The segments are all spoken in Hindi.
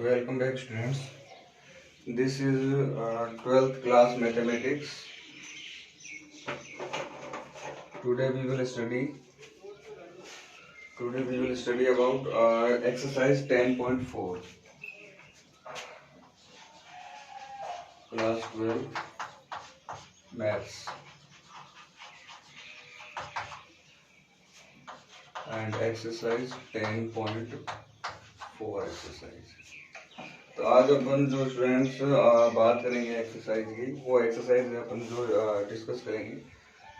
Welcome back, students. This is 12th class mathematics. Today we will study. About exercise 10.4, class 12 maths, and exercise 10.4 exercise. तो आज अपन जो स्टूडेंट्स बात करेंगे एक्सरसाइज की, वो एक्सरसाइज अपन जो डिस्कस करेंगे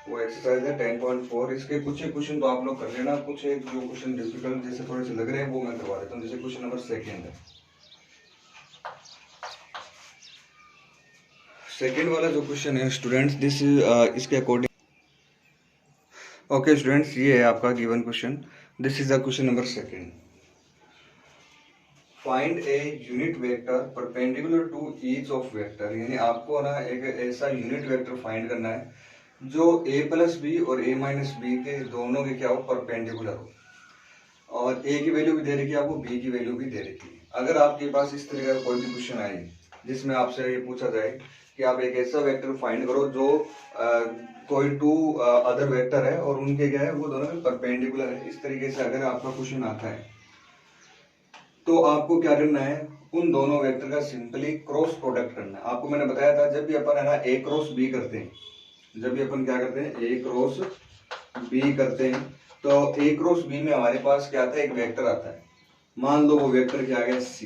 वो एक्सरसाइज है 10.4। इसके कुछ एक क्वेश्चन तो आप लोग कर लेना, कुछ एक जो क्वेश्चन डिफिकल्ट जैसे थोड़े से लग रहे हैं वो मैं करवा देता हूँ। जैसे क्वेश्चन नंबर सेकेंड वाला जो क्वेश्चन है स्टूडेंट्स, दिस इसके अकॉर्डिंग ओके स्टूडेंट्स, ये है आपका given question. This is the question number second. Find a unit vector perpendicular to each of vector, यानी आपको ना एक ऐसा यूनिट वेक्टर फाइंड करना है जो a प्लस बी और a माइनस बी के दोनों के क्या हो, परपेंडिकुलर हो, और a की वैल्यू भी दे रखी है आपको, b की वैल्यू भी दे रखी है। अगर आपके पास इस तरह का कोई भी क्वेश्चन आए जिसमें आपसे ये पूछा जाए कि आप एक ऐसा वेक्टर फाइंड करो जो कोई टू अदर वेक्टर है और उनके क्या है वो दोनों में परपेंडिकुलर है, इस तरीके से अगर आपका क्वेश्चन आता है तो आपको क्या करना है, उन दोनों वेक्टर का सिंपली क्रॉस प्रोडक्ट करना है। आपको मैंने बताया था जब भी अपन है ना a क्रॉस बी करते हैं, जब भी अपन क्या करते हैं a क्रॉस बी करते हैं, तो a क्रॉस बी में हमारे पास क्या आता है, एक वेक्टर आता है। मान लो वो वेक्टर क्या आ गया c,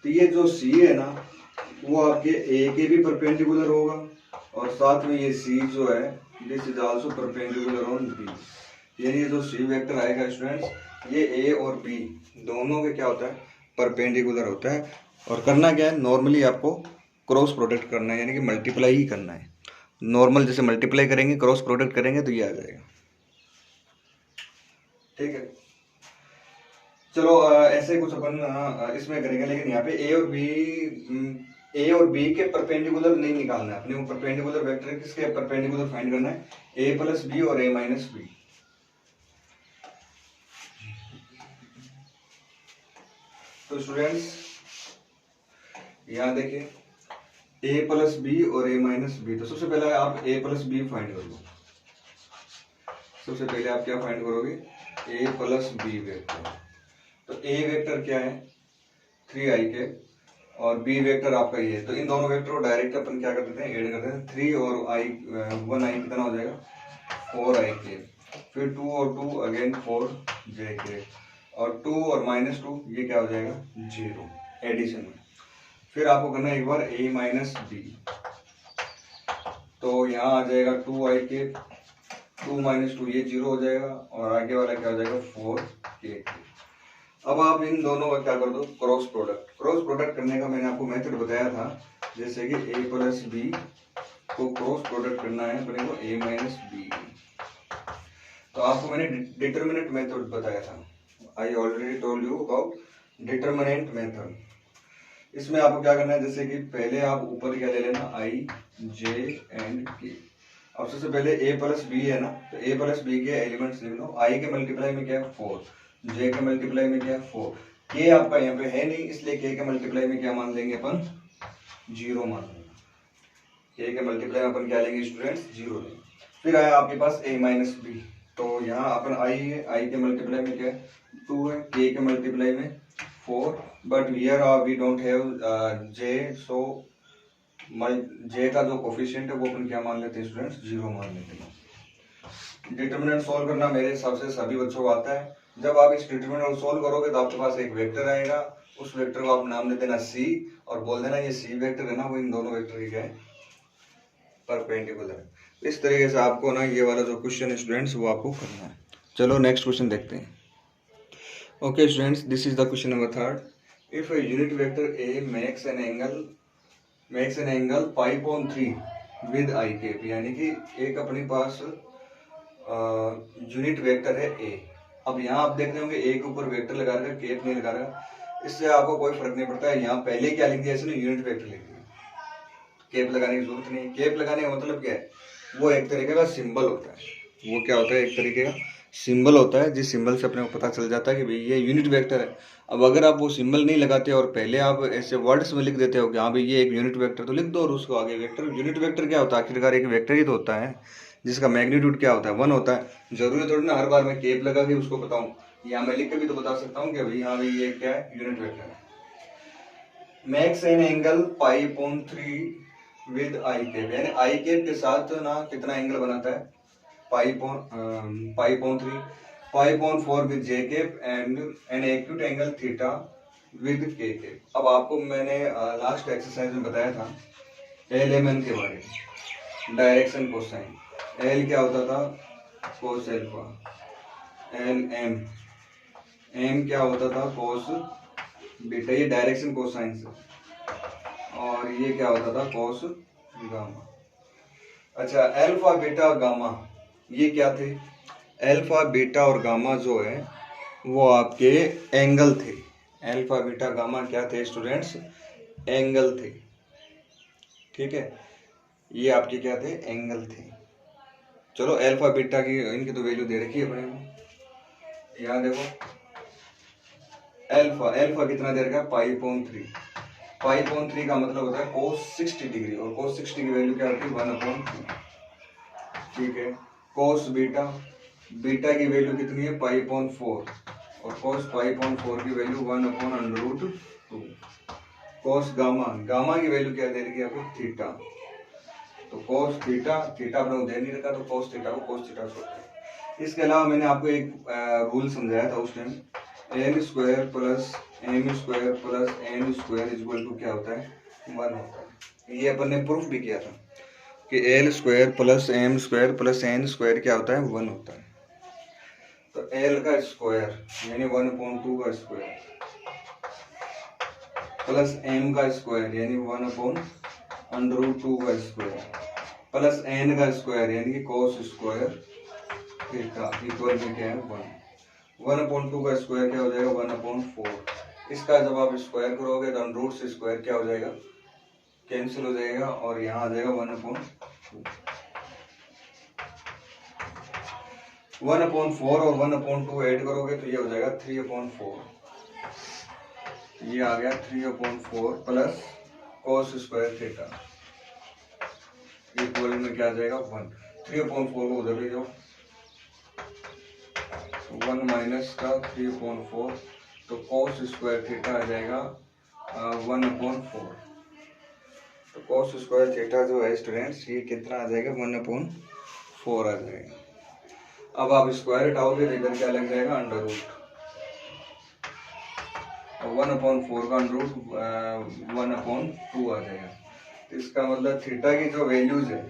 तो ये जो c है ना वो आपके a के भी परपेंडिकुलर होगा और साथ में ये c जो है this is also perpendicular on b, यानी ये जो c वेक्टर आएगा स्टूडेंट्स, ये a और b दोनों के क्या होता है, परपेंडिकुलर होता है। और करना क्या है, नॉर्मली आपको क्रॉस प्रोडक्ट करना है, यानी कि मल्टीप्लाई ही करना है। नॉर्मल जैसे मल्टीप्लाई करेंगे क्रॉस प्रोडक्ट करेंगे तो ये आ जाएगा, ठीक है। चलो ऐसे कुछ अपन इसमें करेंगे, लेकिन यहाँ पे ए और बी के परपेंडिकुलर नहीं निकालना है अपने को। परपेंडिकुलर वेक्टर किसके परपेंडिकुलर फाइंड करना है, ए प्लस बी और ए माइनस बी। तो स्टूडेंट्स यहाँ देखिए a प्लस बी और a माइनस बी, तो सबसे पहले आप a प्लस बी फाइंड कर लो। सबसे पहले आप क्या फाइंड करोगे, a प्लस बी वेक्टर। तो a वेक्टर क्या है 3i के और b वेक्टर आपका ये है, तो इन दोनों वेक्टर को डायरेक्ट अपन क्या कर देते हैं, ऐड कर देते हैं। 3 और i 1i कितना हो जाएगा 4i के, फिर 2 और 2 अगेन 4j के, और 2 और -2 ये क्या हो जाएगा 0 एडिशन में। फिर आपको करना है एक बार a माइनस बी, तो यहाँ आ जाएगा 2i के, 2 - 2 ये 0 हो जाएगा, और आगे वाला क्या हो जाएगा 4k। अब आप इन दोनों का क्या कर दो, क्रॉस प्रोडक्ट। क्रॉस प्रोडक्ट करने का मैंने आपको मेथड बताया था, जैसे कि a प्लस बी को क्रॉस प्रोडक्ट करना है अपने को a माइनस बी। तो आपको मैंने डिटर्मिनेंट मेथड बताया था, I already told you about determinant method. इसमें आपको क्या करना है, जैसे कि पहले आप ऊपर क्या ले लेना i j एंड k। अब सबसे पहले a प्लस बी है ना, तो a प्लस बी के एलिमेंट्स लिख लो। i के मल्टीप्लाई में क्या है 4, j के मल्टीप्लाई में क्या है 4, k आपका यहाँ पे है नहीं इसलिए k के मल्टीप्लाई में क्या मान लेंगे अपन 0 मान लेंगे। k के मल्टीप्लाई में अपन क्या लेंगे स्टूडेंट्स 0 लेंगे। फिर आया आपके पास a माइनस बी, तो यहाँ अपन i है, i के मल्टीप्लाई में क्या है 2 है, k के मल्टीप्लाई में 4, but here we don't have j, so j का जो कोफिशिएंट है वो अपन क्या मान लेते हैं स्टूडेंट्स 0 मान लेते हैं। डिटरमिनेंट सॉल्व करना मेरे हिसाब से सभी बच्चों को आता है। जब आप इस डिटरमिनेंट सॉल्व करोगे तो आपके पास एक वेक्टर आएगा, उस वेक्टर को आप नाम दे देना c और बोल देना ये c वेक्टर है ना, वो इन दोनों वेक्टर की क्या है परपेंडिकुलर है। इस तरीके से आपको ना ये वाला जो क्वेश्चन है स्टूडेंट्स वो आपको करना है। चलो नेक्स्ट क्वेश्चन देखते हैं। Okay students, this is the question number 3rd. If a unit vector A makes an angle pi upon 3 with I cap, यानी कि एक अपने पास यूनिट वेक्टर है A। अब यहाँ आप देख रहे होंगे A के ऊपर वेक्टर लगा रखा है, केप नहीं लगा रहा, इससे आपको कोई फर्क नहीं पड़ता है। यहाँ पहले क्या लिख दिया इसने, यूनिट वेक्टर लिख दिया, केप लगाने की जरूरत नहीं। केप लगाने का मतलब क्या है, वो एक तरीके का सिंबल होता है। वो क्या होता है, एक तरीके का सिंबल होता है, जिस सिंबल से अपने को पता चल जाता है कि भाई ये यूनिट वेक्टर है। अब अगर आप वो सिंबल नहीं लगाते और पहले आप ऐसे वर्ड्स में लिख देते हो कि हाँ भाई ये एक यूनिट वेक्टर, तो लिख दो और उसको आगे वेक्टर। यूनिट वेक्टर क्या होता है, आखिरकार एक वेक्टर ही तो होता है जिसका मैग्नीट्यूड क्या होता है, 1 होता है। जरूरी थोड़ी ना हर बार मैं केप लगा के उसको बताऊं, या मैं लिख के भी तो बता सकता हूँ कि भाई हाँ भाई ये क्या है, यूनिट वेक्टर है। Makes an angle pi upon 3 with I cap, यानी आई कैप के साथ ना कितना एंगल बनाता है, pi upon 3, pi upon 4 with J cap and an acute angle theta with के कैप। अब आपको मैंने लास्ट एक्सरसाइज में बताया था एल एम एन के बारे में, डायरेक्शन कोसाइन। एल क्या होता था, cos alpha, L M, M क्या होता था, कोस बीटा, ये डायरेक्शन कोसाइन से, और ये क्या होता था, कोस गामा। अच्छा, अल्फा बीटा गामा ये क्या थे, अल्फा बीटा और गामा जो है वो आपके एंगल थे। अल्फा बीटा गामा क्या थे स्टूडेंट्स, एंगल थे। ठीक है, ये आपके क्या थे, एंगल थे। चलो अल्फा बीटा की इनकी तो वैल्यू दे रखी है अपने को, यहाँ देखो अल्फा, अल्फा कितना दे रखा है, पाई अपॉन 3। पाई अपॉन 3 का मतलब होता है कोस 60 डिग्री, और कोस 60 की वैल्यू क्या होती है, 1/2। ठीक है, कोस बीटा, बीटा की वैल्यू कितनी है, पाई अपॉन 4, और कोस पाई अपॉन 4 की वैल्यू 1/√2। कोस गामा, गामा की वैल्यू क्या दे रही है आपको, थीटा। तो कोस थीटा, थीटा अपने को दे नहीं रखा तो कोस थीटा को कोस थीटा से। इसके अलावा मैंने आपको एक रूल समझाया था उस time, N square plus M square plus N square equal to क्या होता है, 1 होता है। ये अपन ने प्रूफ भी किया था कि L square plus M square plus N square क्या होता है, 1 होता है। तो एल का स्क्वायर यानी 1/2 का स्क्वायर प्लस एम का स्क्वायर यानी 1/√2 का स्क्वायर प्लस एन का स्क्वायर यानी कि कोस स्क्वायर थीटा इक्वल में क्या है, 1। 1/2 का स्क्वायर क्या हो जाएगा, 1/4। इसका जब आप स्क्वायर करोगे तो रूट से स्क्वायर क्या हो जाएगा, कैंसिल हो जाएगा, और यहाँ आ जाएगा 1/2। 1/4 और 1/2 ऐड करोगे तो ये हो जाएगा 3/4। ये आ गया 3/4 plus cos square theta equal में क्या आ जाएगा, 1। 3/4 को उधर ले जाओ, 1 माइनस का 3/4, तो कोस स्क्वायर थीटा आ जाएगा 1/4। तो कोस स्क्वायर थीटा जो है स्टूडेंट्स ये कितना आ जाएगा, 1/4 आ जाएगा। अब आप स्क्वायर हटाओगे तो इधर क्या लग जाएगा, अंडर रूट, और 1/4 का अंडर रूट 1/2 आ जाएगा। इसका मतलब थीटा की जो वैल्यूज है,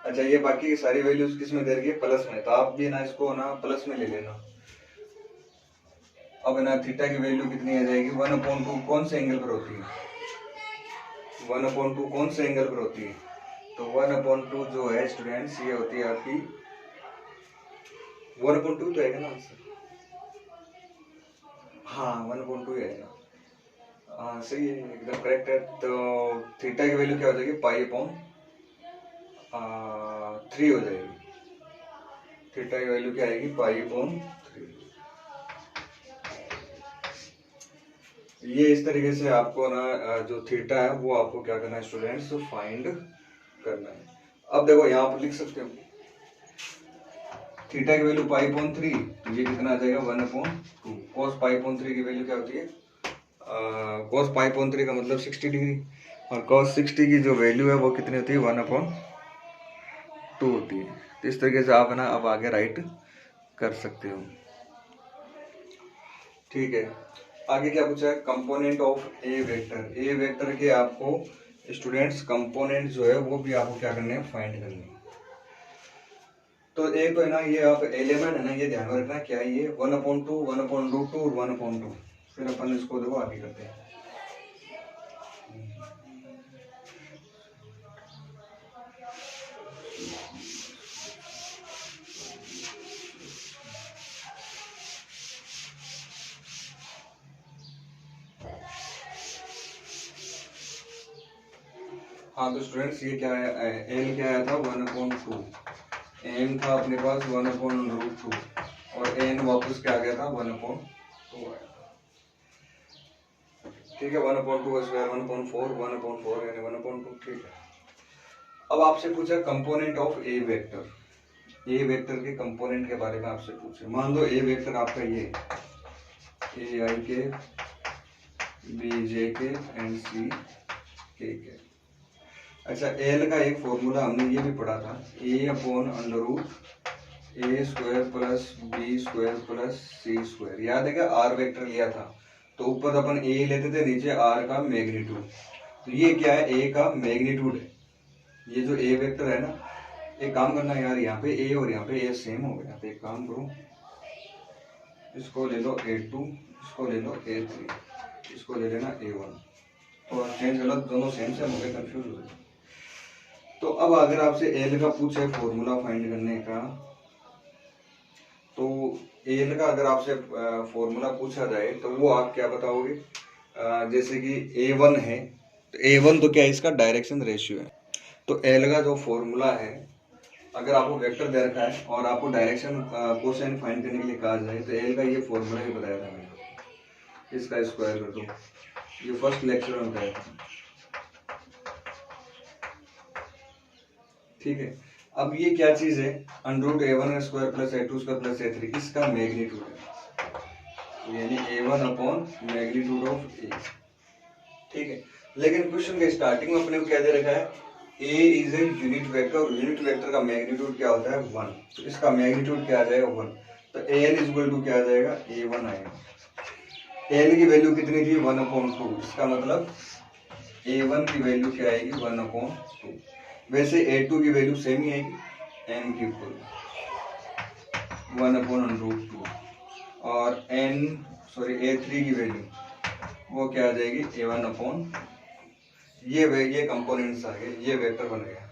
अच्छा ये बाकी की सारी वैल्यूज किस में दे रही है, प्लस में, तो आप भी ना इसको ना प्लस में ले लेना। अब ना थीटा की वैल्यू कितनी आ जाएगी, 1/2 कौन से एंगल पर होती है, 1/2 कौन से एंगल पर होती है, तो 1/2 जो है स्टूडेंट्स ये होती है आपकी 1/2 तो आएगा ना आंसर, हाँ 1/2 ही आएगा, हाँ सही है, एकदम करेक्ट है। तो थीटा की वैल्यू क्या हो जाएगी, पाई अपॉन 3 हो जाएगी। थीटा की वैल्यू क्या आएगी, पाई अपॉन 3। ये इस तरीके से आपको ना जो थीटा है वो आपको क्या करना है स्टूडेंट्स, फाइंड करना है। अब देखो यहाँ पर लिख सकते हो थीटा की वैल्यू पाई अपॉन 3, तो ये कितना आ जाएगा, 1/2। कोस पाई अपॉन 3 की वैल्यू क्या होती है, कोस पाई अपॉन 3 का मतलब 60 डिग्री, और कोस 60 की जो वैल्यू है वो कितनी होती है, 1/2 होती है। तो इस तरीके से आप ना अब आगे राइट कर सकते हो। ठीक है, आगे क्या पूछा है, component of A vector. A vector के आपको स्टूडेंट्स कंपोनेंट जो है वो भी आपको क्या करने हैं, फाइंड करने हैं। तो एक तो है ना ये आप एलिमेंट है ना, ये ध्यान में रखना क्या है, ये 1/2 1/√2 और 1/2। फिर अपन इसको देखो आगे करते हैं। हाँ तो स्टूडेंट्स ये क्या है, एल क्या आया था, 1/2 n था अपने पास 1/√2 और n वापस क्या आ गया था 1/2 आया था। ठीक है, 1/2 स्क्वायर 1/4 1/4 यानी 1/2। ठीक है, अब आपसे पूछा component of A vector, A vector के कंपोनेंट के बारे में आपसे पूछे। मान लो ए वेक्टर आपका ये ए आई के, बी जे के एंड सी के। अच्छा, एल का एक फॉर्मूला हमने ये भी पढ़ा था, a/√a² plus b² plus c²। याद है क्या, आर वेक्टर लिया था तो ऊपर अपन ए लेते थे, नीचे आर का मैग्नीट्यूड। तो ये क्या है, ए का मैग्नीट्यूड है। ये जो ए वेक्टर है ना, एक काम करना यार, यहाँ पे ए और यहाँ पे ए सेम हो गया, तो एक काम करो, इसको ले लो a2, इसको ले लो a3, इसको ले लेना a1 और चेंज गलत, दोनों सेम सेम हो गए, कंफ्यूज हो गए। तो अब अगर आपसे एल का पूछे फॉर्मूला फाइंड करने का, तो एल का अगर आपसे फॉर्मूला पूछा जाए तो वो आप क्या बताओगे? जैसे कि a1 है, तो a1 तो क्या है, इसका डायरेक्शन रेशियो है। तो एल का जो फॉर्मूला है, अगर आपको वेक्टर दे रखा है और आपको डायरेक्शन कोसाइन फाइंड करने के लिए कहा जाए, तो एल का ये फॉर्मूला ही बताया था मैंने, इसका स्क्वायर कर दो, ये फर्स्ट लेक्चर में बताया था। ठीक है, अब ये क्या चीज है, √a1² plus a2² plus a3, इसका मैग्नीट्यूड है, यानी a1 अपॉन मैग्नीट्यूड ऑफ ए। ठीक है, लेकिन क्वेश्चन के स्टार्टिंग में अपने को क्या दे रखा है, a is a unit vector, और यूनिट वेक्टर का मैग्नीट्यूड क्या होता है 1, तो इसका मैग्नीट्यूड क्या आ जाएगा 1, तो an इक्वल टू क्या आ जाएगा a1 आएगा। n की वैल्यू कितनी थी 1/2, इसका मतलब a1 की वैल्यू क्या आएगी 1/2। वैसे a2 की वैल्यू सेम ही आएगी, n की इक्वल 1/√2, और a3 की वैल्यू वो क्या आ जाएगी a1 ये कंपोनेंट्स आ गए, ये वेक्टर बन गया।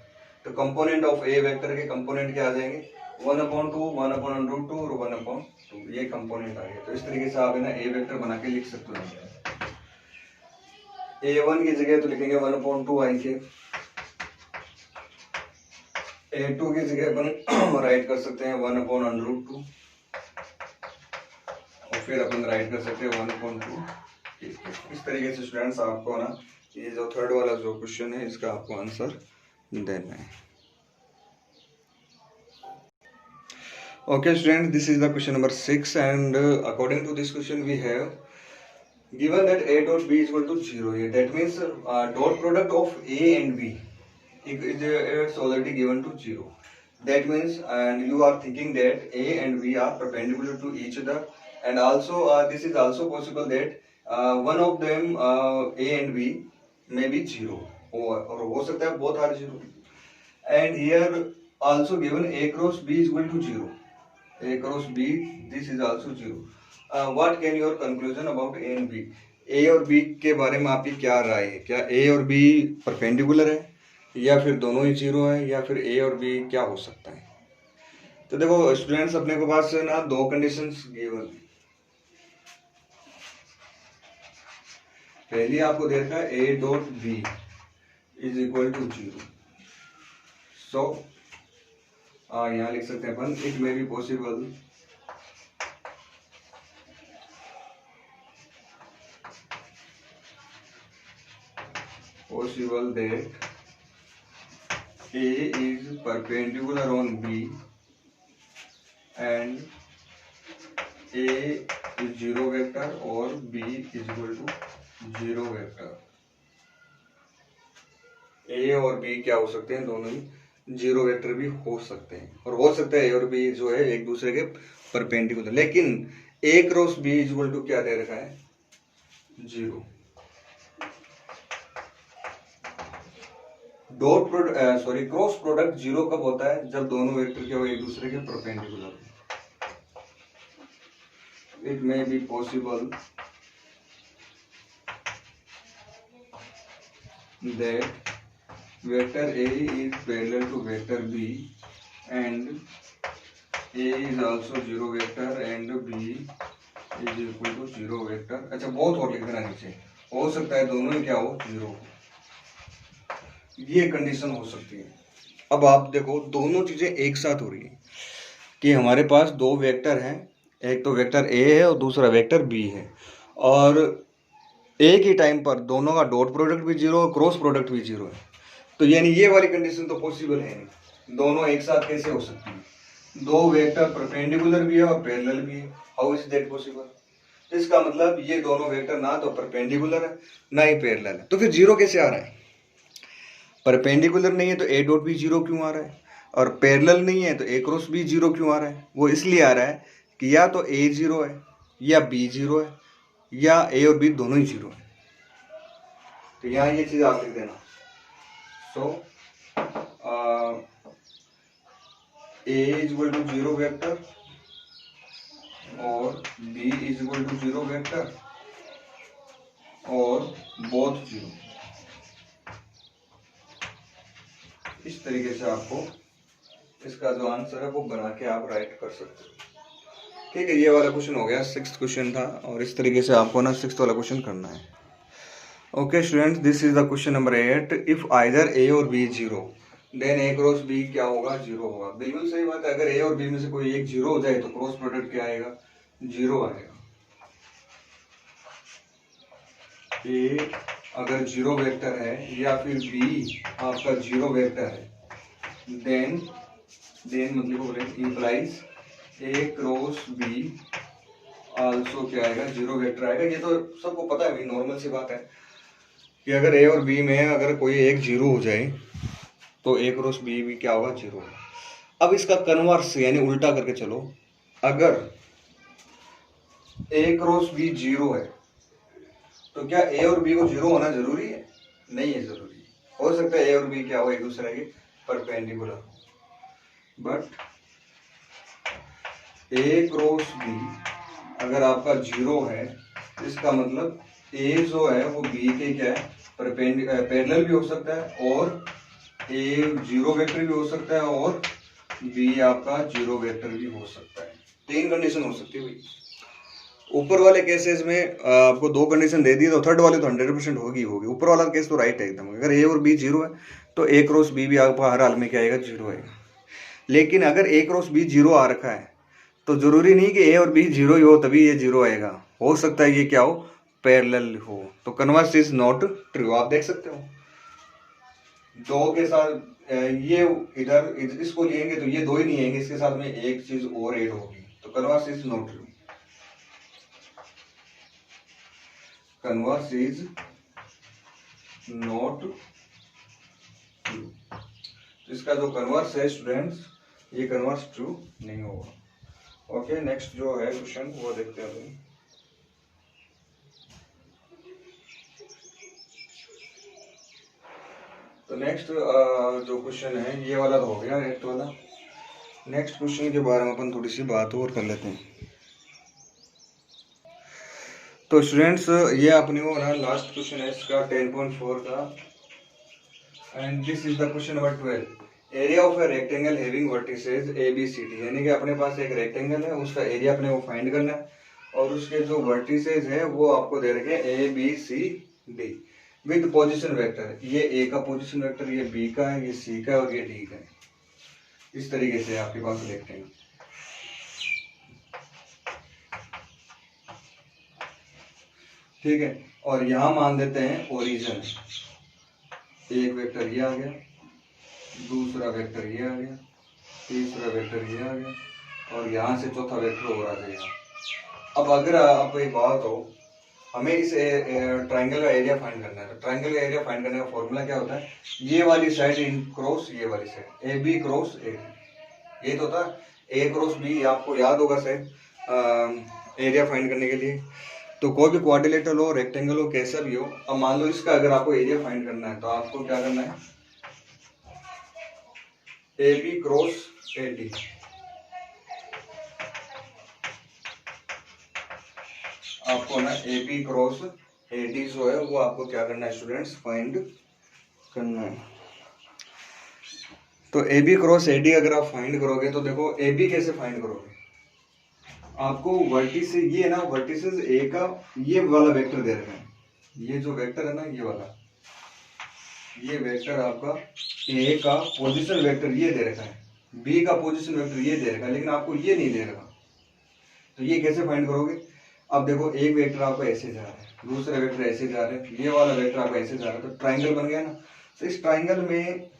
तो कंपोनेंट ऑफ ए वेक्टर के कंपोनेंट क्या आ जाएंगे 1/2, 1/√2 और 1/2, ये कंपोनेंट आ गए। तो इस तरीके से आप है ना ए वेक्टर बना के लिख सकते हो। a1 की जगह तो लिखेंगे 1/2 आई के, a2 की जगह अपन राइट कर सकते हैं 1/√2, और फिर अपन राइट कर सकते हैं 1/2। इस तरीके से स्टूडेंट्स आपको ना ये जो थर्ड वाला जो क्वेश्चन है, इसका आपको आंसर देना है। Okay students, this is the question number 6, and according to this question we have given that a dot b is equal to 0 here. That means dot product of a and b it's already given to 0. That means, and you are thinking that a and b are perpendicular to each other, and also this is also possible that one of them a and b may be 0, or हो सकता है both are 0. And here also given a cross b is equal to 0. A cross B, this is also 0. What can your conclusion about A and B? A और B के बारे में आपकी क्या राय है? क्या A और B परपेंडिकुलर है, या फिर दोनों ही 0 है, या फिर A और B क्या हो सकता है? तो देखो स्टूडेंट्स, अपने के पास ना दो कंडीशंस गिवन। पहली आपको दे रखा है A dot B is equal to 0। So यहाँ लिख सकते हैं अपन, it may be possible that A is perpendicular on B and A is 0 vector और B is equal to 0 vector। A और B क्या हो सकते हैं, दोनों ही 0 वेक्टर भी हो सकते हैं, और हो सकता है A और B जो है एक दूसरे के परपेंडिकुलर। लेकिन A cross B is equal to क्या दे रखा है 0। क्रॉस प्रोडक्ट 0 कब होता है, जब दोनों वेक्टर क्या हो एक दूसरे के perpendicular. It may be possible that vector A is parallel to vector B and A is also 0 vector and B is equal to 0 vector। अच्छा, बहुत और लिख देना नीचे, हो सकता है दोनों ही क्या हो 0, ये कंडीशन हो सकती है। अब आप देखो दोनों चीजें एक साथ हो रही है कि हमारे पास दो वेक्टर हैं, एक तो वेक्टर ए है और दूसरा वेक्टर बी है, और एक ही टाइम पर दोनों का डॉट प्रोडक्ट भी जीरो और क्रॉस प्रोडक्ट भी जीरो है। तो यानी ये वाली कंडीशन तो पॉसिबल है नहीं, दोनों एक साथ कैसे हो सकती है? दो वेक्टर परपेंडिकुलर भी है और पैरेलल भी है, हाउ इज दैट पॉसिबल? इसका मतलब ये दोनों वेक्टर ना तो परपेंडिकुलर है ना ही पैरेलल है, तो फिर जीरो कैसे आ रहा है? परपेंडिकुलर नहीं है तो ए डॉट भी जीरो क्यों आ रहा है, और पैरेलल नहीं है तो ए क्रॉस बी जीरो क्यों आ रहा है? वो इसलिए आ रहा है कि या तो ए जीरो है या बी जीरो है या ए और बी दोनों ही जीरो है। तो यहाँ ये चीज आप लिख देना। So A is equal to zero vector और B is equal to zero vector और बोथ जीरो। इस तरीके से आपको इसका जो आंसर है वो बना के आप राइट कर सकते हो। ठीक है, ये वाला क्वेश्चन हो गया, 6th क्वेश्चन था, और इस तरीके से आपको ना 6th वाला क्वेश्चन करना है। Okay students, this is the question number 8। If either A और B zero then A cross B क्या होगा? जीरो होगा। बिल्कुल सही बात है, अगर ए और बी में से कोई एक जीरो हो जाए तो क्रॉस प्रोडक्ट क्या आएगा? जीरो आएगा। ए अगर जीरो वेक्टर है या फिर बी आपका जीरो वेक्टर है देन मतलब बोले implies A cross be also क्या आएगा? जीरो वेक्टर आएगा। ये तो सबको पता है भाई, नॉर्मल सी बात है कि अगर ए और बी में अगर कोई एक जीरो हो जाए तो ए क्रॉस बी भी क्या होगा? जीरो। अब इसका कन्वर्स यानी उल्टा करके चलो, अगर ए क्रॉस बी जीरो है तो क्या ए और बी को जीरो होना जरूरी है? नहीं है जरूरी। हो सकता है ए और बी क्या हो? एक दूसरे के perpendicular, but A cross B अगर आपका जीरो है इसका मतलब ए जो है वो बी के क्या है? पैरेलल भी हो सकता है, और ए जीरो वेक्टर भी हो सकता है, और बी आपका जीरो वेक्टर भी हो सकता है। तीन कंडीशन हो सकती है भाई। ऊपर वाले केसेस में आपको दो कंडीशन दे दी तो थर्ड वाले तो 100% होगी। ऊपर वाला केस तो राइट है एकदम। अगर ए और बी जीरो है तो ए क्रॉस बी भी आपका हर हाल में क्या आएगा? जीरो आएगा। लेकिन अगर ए क्रॉस बी जीरो आ रखा है तो जरूरी नहीं कि ए और बी जीरो ही हो तभी ये जीरो आएगा। हो सकता है ये क्या हो? पैरेलल हो। तो कन्वर्स इज नॉट ट्रू। आप देख सकते हो दो के साथ ये इधर इसको लेंगे तो ये दो ही नहीं आएंगे, इसके साथ में एक चीज और ऐड होगी। तो converse is not true. Converse is not true. इसका जो कन्वर्स है स्टूडेंट्स, ये कन्वर्स ट्रू नहीं होगा। ओके, नेक्स्ट जो है क्वेश्चन वो देखते हैं अभी। तो नेक्स्ट जो क्वेश्चन है ये वाला तो हो गया एट वाला। नेक्स्ट क्वेश्चन के बारे में अपन थोड़ी सी बात और कर लेते हैं। तो स्टूडेंट्स ये अपने को ना लास्ट क्वेश्चन है इसका 10.4 का, and this is the question number 12। Area of a rectangle having vertices A B C D, यानी कि अपने पास एक रेक्टेंगल है, उसका एरिया अपने को फाइंड करना है, और उसके जो वर्टिसेस है वो आपको दे रखे हैं A B C D with position vector. ये ए का पोजीशन वेक्टर, ये बी का है, ये सी का है और ये डी का है। इस तरीके से आपके पास रेक्टेंगल, ठीक है। और यहां मान देते हैं ओरिजिन। एक वेक्टर ये आ गया, दूसरा वेक्टर ये आ गया, तीसरा वेक्टर ये आ गया, और यहां से चौथा वेक्टर और आ जाएगा। अब अगर आप एक बात हो, हमें इस ट्राइंगल का एरिया फाइंड करना है, तो ट्राइंगल का एरिया फाइंड करने का फॉर्मूला क्या होता है? ये वाली साइड इन क्रॉस ये वाली side, A B cross A B. ये तो होता है ए क्रॉस बी, आपको याद होगा शायद एरिया फाइंड करने के लिए। तो कोई भी क्वाड्रिलेटरल हो, रेक्टेंगल हो, कैसा भी हो, अब मान लो इसका अगर आपको एरिया फाइंड करना है तो आपको क्या करना है? A B cross A D. आपको ना A B cross A D जो है वो आपको क्या करना है स्टूडेंट्स? फाइंड करना है। तो A B cross A D अगर आप फाइंड करोगे तो देखो ए बी कैसे फाइंड करोगे? आपको वर्टिस ये है ना, वर्टिसेस ए का ये वाला वेक्टर दे रहे हैं, ये जो वेक्टर है ना ये वाला, ये वेक्टर आपका ए का पोजीशन वेक्टर ये दे रखा है, बी का पोजीशन वेक्टर ये दे रखा है, लेकिन आपको ये नहीं दे रखा। तो ये कैसे फाइंड करोगे? अब देखो एक वेक्टर आपको ऐसे जा रहा है, दूसरा वेक्टर ऐसे जा रहा है, ये वाला वेक्टर आपको ऐसे जा रहा है, तो ट्राइंगल बन गया ना। तो इस ट्राइंगल में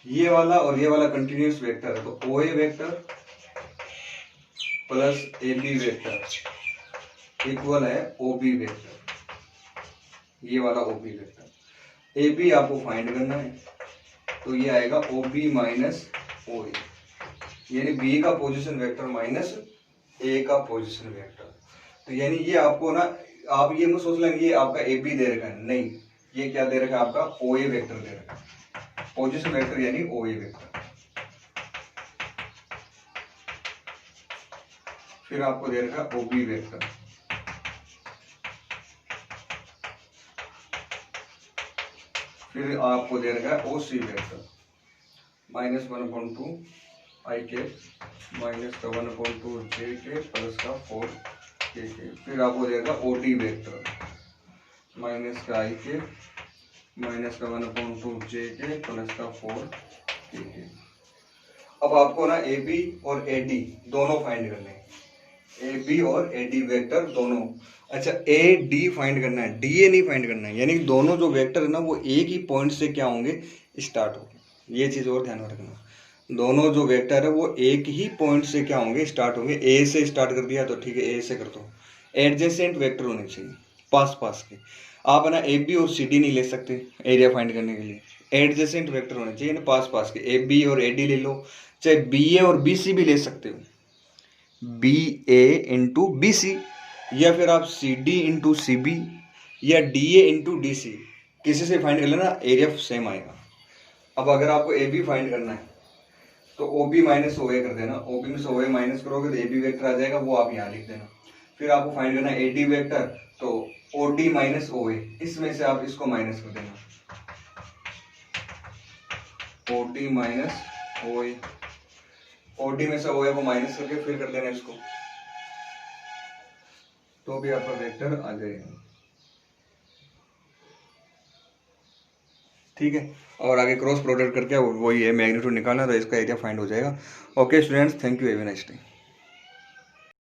ये वाला और ये वाला कंटिन्यूस वेक्टर है, तो O A vector plus A B vector equal है ओ बी वेक्टर, ये वाला O B vector. A B आपको फाइंड करना है, तो ये आएगा ओ बी माइनस ओ ए, यानी बी का पोजीशन वेक्टर माइनस ए का पोजीशन वेक्टर। तो यानी ये आपको ना, आप ये मत सोच लेंगे ये आपका ए बी दे रखा है, नहीं, ये क्या दे रखा है आपका ओ ए वेक्टर दे रखा है, पोजीशन वेक्टर यानी ओ ए वेक्टर। फिर आपको दे रखा है ओ बी वेक्टर, फिर आपको दे रखा है ओ सी वेक्टर माइनस 1/2 आई के माइनस का 1/2 जे के प्लस का 4 के। फिर आपको दे रखा ओ डी वेक्टर माइनस का आई के माइनस का 1/2 जे के प्लस का 4 के। अब आपको ना ए बी और ए डी दोनों फाइंड करने हैं, ए बी और ए डी वेक्टर दोनों। अच्छा, ए डी फाइंड करना है, डी ए नहीं फाइंड करना है, यानी दोनों जो वेक्टर है ना वो एक ही पॉइंट से क्या होंगे, स्टार्ट होंगे। ये चीज़ और ध्यान में रखना, दोनों जो वेक्टर है वो एक ही पॉइंट से क्या होंगे, स्टार्ट होंगे। ए से स्टार्ट कर दिया तो ठीक है, ए से कर दो। एडजेसेंट वेक्टर होने चाहिए, पास पास के। आप है ना ए बी और सी डी नहीं ले सकते एरिया फाइंड करने के लिए, एडजेसेंट वेक्टर होने चाहिए ना, पास पास के। ए बी और ए डी ले लो, चाहे बी ए और बी सी भी ले सकते हो, B A into B C, या फिर आप C D into C B, या D A into D C, किसी से फाइंड कर लेना, एरिया सेम आएगा। अब अगर आपको ए बी फाइंड करना है तो ओ बी माइनस ओ ए कर देना, ओ बी में से ओ ए माइनस करोगे तो ए बी वेक्टर आ जाएगा, वो आप यहाँ लिख देना। फिर आपको फाइंड करना है ए डी वेक्टर, तो ओ डी माइनस ओ ए, इसमें से आप इसको माइनस कर देना, ओ डी माइनस ओ ए, ओ डी में से ओ ए को माइनस करके फिर कर देना इसको, तो भी आपका वेक्टर आ जाएगा। ठीक है, और आगे क्रॉस प्रोडक्ट करके वही है मैग्नीट्यूड निकालना, तो इसका एरिया फाइंड हो जाएगा। Okay students, thank you, have a nice day.